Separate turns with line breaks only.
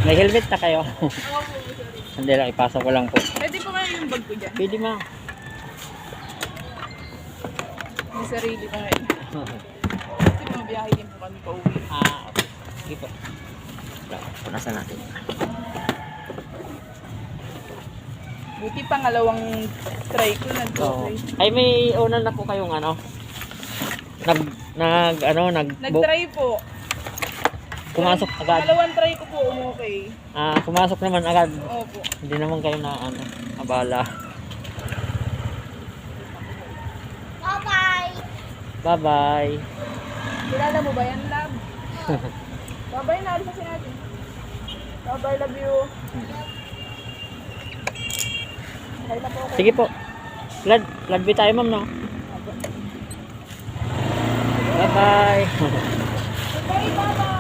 May helmet na kayo.
Oo po, sorry.
Hindi lang, ipasok ko lang po.
Pwede po kayo yung bag ko dyan.
Pwede ma.
May sarili pa ngayon. Kasi bumabiyahe din po kami pa uwi.
Okay. Sige po. Punasan natin.
Buti pangalawang try ko
Oo.
nag-okay.
Ay, may una na po kayong ano? Nag-book.
Nag-try po.
Pumasok agad.
Pangalawang try ko po, okay.
Pumasok naman agad.
Opo.
Hindi naman kayo na abala.
Bye-bye.
Bye-bye.
Kilala mo ba yan, love? Bye-bye na, alisasin natin. Bye-bye, love you. Okay na po ako.
Sige po. Blood B tayo, ma'am, no? Bye-bye.
Bye, bye-bye.